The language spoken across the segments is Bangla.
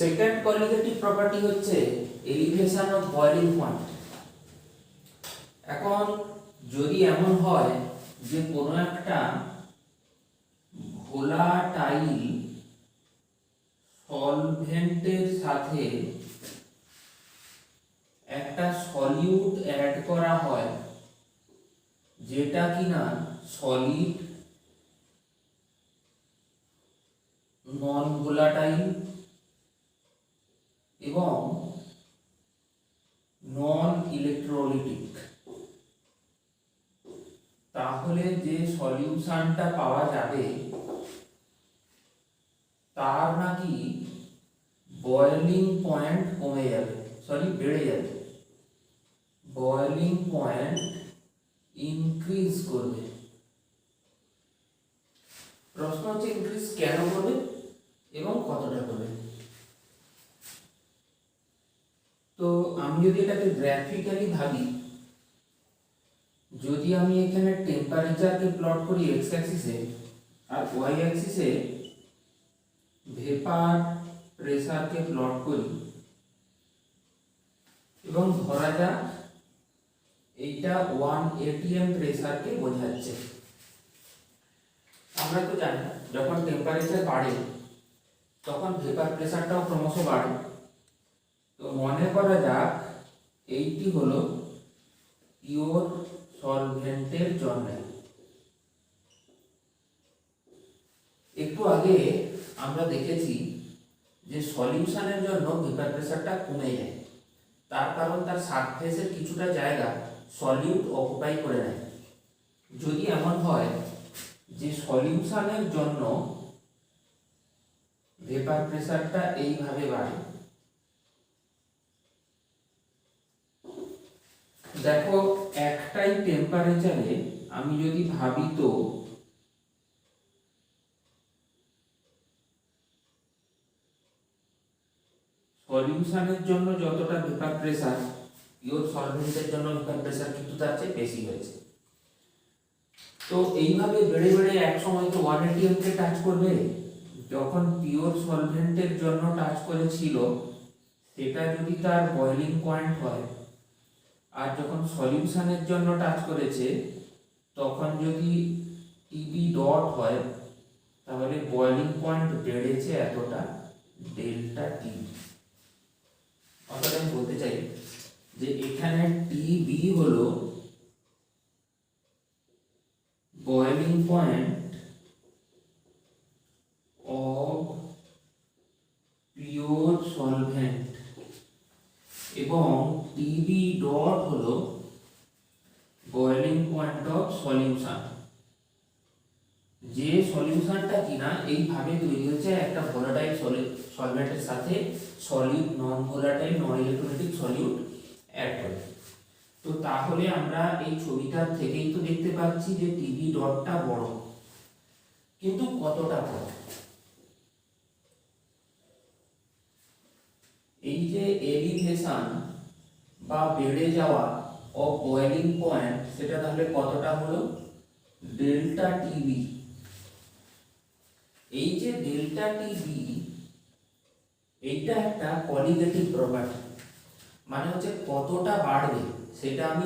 সেকেন্ড কোয়ালিটেটিভ প্রপার্টি হচ্ছে এলিভেশন অফ বয়লিং পয়েন্ট। এখন যদি এমন হয় যে কোনো একটা ভোলাটাইল সলভেন্টের সাথে একটা সলিউট অ্যাড করা হয় যেটা কিনা সলিড, নন ভোলাটাইল এবং নন ইলেকট্রোলাইটিক, তাহলে যে সলিউশনটা পাওয়া যাবে তার নাকি বয়লিং পয়েন্ট কমে যাবে, বেড়ে যাবে, বয়লিং পয়েন্ট ইনক্রিজ করবে। প্রশ্ন হচ্ছে ইনক্রিজ কেন করবে এবং কতটা করবে। তো আমি যদি এটাকে গ্রাফিক্যালি ভাবি, যদি আমি এখানে টেম্পারেচারকে প্লট করি এক্স অ্যাক্সিসে আর ওয়াই অ্যাক্সিসে ভেপার প্রেসারকে প্লট করি এবং ধরা যাক এইটা 1 atm প্রেসারকে বোঝাচ্ছে। আমরা তো জানি যখন টেম্পারেচার বাড়ে তখন ভেপার প্রেসারটাও ক্রমশ বাড়ে। তো মনে করা যাক এইটি হলো পিওর সলভেন্টের জন্য। একটু আগে আমরা দেখেছি যে সলিউশনের জন্য ভেপার প্রেসারটা কমে যায়, তার কারণ তার সারফেসের কিছুটা জায়গা সলিউট অকুপাই করে নেয়। যদি এমন হয় যে সলিউশনের জন্য ভেপার প্রেসারটা এইভাবে বাড়ে, দেখো একটাই টেম্পারেচারে আমি যদি ভাবি তো সলিউশনের জন্য যতটা ভেপার প্রেসার, পিওর সলভেন্টের জন্য ভেপার প্রেসার কিন্তু তার চেয়ে বেশি হয়েছে। তো এইভাবে বেড়ে বেড়ে এক সময় তো 1 atm কে টাচ করবে। যখন পিওর সলভেন্টের জন্য টাচ করেছিল সেটা যদি তার বয়লিং পয়েন্ট হয়, আর যখন সলিউশনের জন্য টাচ করেছে তখন যদি টিবি ডট হয়, তাহলে বয়লিং পয়েন্ট বেড়েছে এতটা, ডেল্টা টি। অর্থাৎ আমি বলতে চাই যে এখানে টিবি হলো boiling point of pure solvent এবং টিবি ডট হলো বয়লিং পয়েন্ট অফ সলিউশন। যে সলিউশনটা কিনা এইভাবে তৈরি হচ্ছে একটা ভোলাটাইল সলভেন্টের সাথে solid, non volatile, non electrolytic solute add করে। তো তাহলে আমরা এই ছবিটার থেকেই তো দেখতে পাচ্ছি যে টিবি ডটটা বড়, কিন্তু কতটা বড়? এই যে এলিভেশন বা বেড়ে যাওয়া অফ বয়লিং পয়েন্ট, সেটা তাহলে কতটা হলো? Delta TB. এই যে ডেল্টা টিবি, এইটা একটা কোয়ালিটেটিভ প্রপার্টি, মানে হচ্ছে কতটা বাড়বে সেটা আমি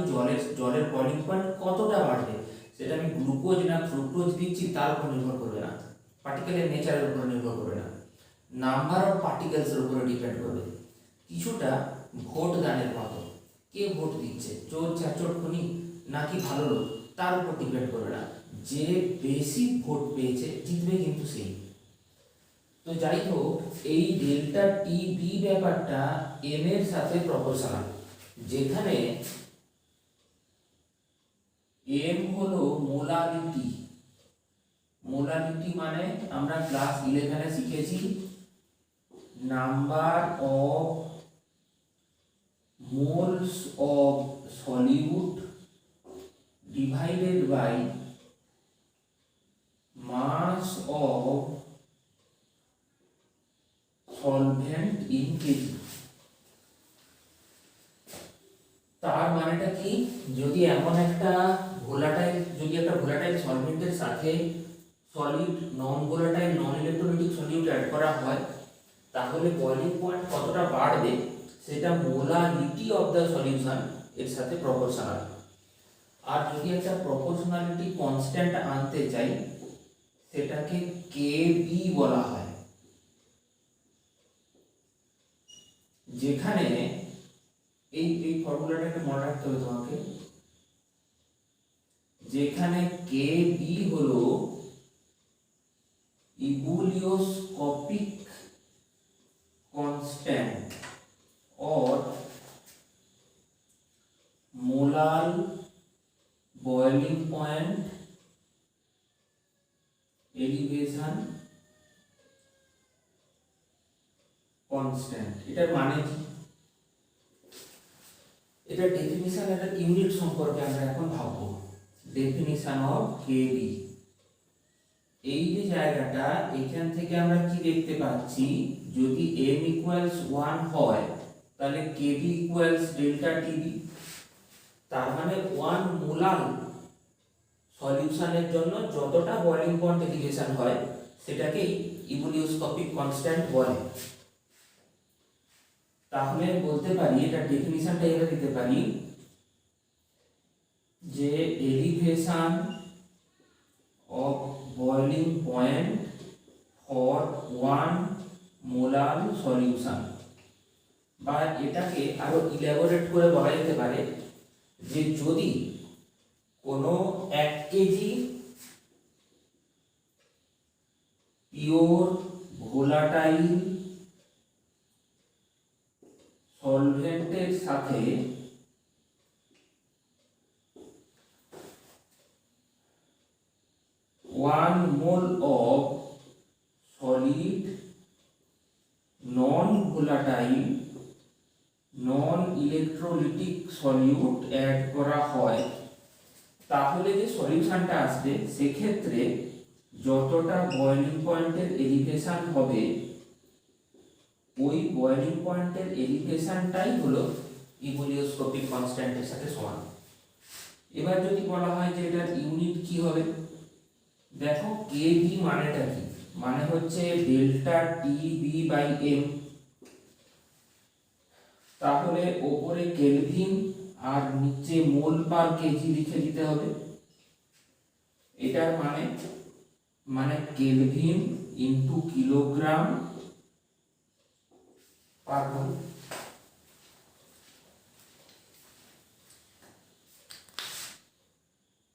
জলের বয়লিং পয়েন্ট কতটা বাড়বে সেটা আমি গ্লুকোজ না ফ্রুক্টোজ দিচ্ছি তার উপর নির্ভর করবে না, পার্টিকেলের নেচারের উপর নির্ভর করবে না, নাম্বার অফ পার্টিকেলসের উপরে ডিপেন্ড করবে। কিছুটা ভোট দানের মতো, কে ভোট দিচ্ছে, চোর চাচোর খুনি নাকি ভালো লোক, তার উপর ডিপেন্ড করবে না, যে বেশি ভোট পেয়েছে জিতবে কিন্তু সেই। তো যাই হোক, এই ডেল্টা টিবি ব্যাপারটা এম এর সাথে প্রপোর্শনাল, যেখানে এম হলো মোলারিটি। মোলারিটি মানে আমরা ক্লাস 11-এ শিখেছি number of moles of solute divided by mass of solvent in kg. তার মানেটা কি? যদি এমন একটা ভোলাটাইল সলভেন্টের সাথে solid, non volatile, non electrolytic solute add করা হয়, তাহলে তাহলে বয়লিং পয়েন্ট কতটা বাড়বে সেটা মোলারিটি অফ দ্য সলিউশন এর সাথে প্রপোর্শনাল। আর যদি একটা প্রপোর্শনালিটি কনস্ট্যান্ট আনতে চাই সেটাকে কেবি বলা হয়, যেখানে এই ফর্মুলাটাকে মনে রাখতে হবে তোমাকে, যেখানে কেবি হলো ইবুলিওস্কোপিক कांस्टेंट और molar boiling point elevation constant. এটার মানে কি? এটা ডেফিনিশন, এটা ইউনিট সম্পর্কে আমরা এখন ভাববো। ডেফিনিশন অফ কেবি, এই যে জায়গাটা এখান থেকে আমরা কি দেখতে পাচ্ছি, যদি m ইকুয়ালস 1 হয় তাহলে kb ইকুয়ালস ডেল্টা টিবি। তার মানে 1 মোলার সলিউশনের জন্য যতটা বয়লিং পয়েন্ট এলিভেশন হয় সেটাকে ইবুলিওস্কোপিক কনস্ট্যান্ট বলে। তাহলে বলতে পারি, এটা ডেফিনিশনটা এভাবে দিতে পারি যে elevation of boiling point for 1 molar solution, বা এটাকে আরো ইলাবোরেট করে বলা যেতে পারে যে যদি কোনো 1 কেজি পিওর ভোলাটাইল সলভেন্টের সাথে 1 mole of solid non volatile non electrolytic solute add করা হয়, তাহলে যে সলিউশনটা আসবে সেক্ষেত্রে যতটা বয়লিং পয়েন্টের এলিভেশন হবে ওই বয়লিং পয়েন্টের এলিভেশনটাই হলো ইবুলিওস্কোপিক কনস্ট্যান্টের সাথে সমান। এবার যদি বলা হয় যে এটার ইউনিট কি হবে, দেখো কেবি মানেটা কি, মানে হচ্ছে ডেল্টা টিবি বাই এম। তাহলে উপরে কেলভিন আর নিচে মোল পার কেজি লিখে দিতে হবে। এটার মানে কেলভিন ইনটু কিলোগ্রাম পার মোল।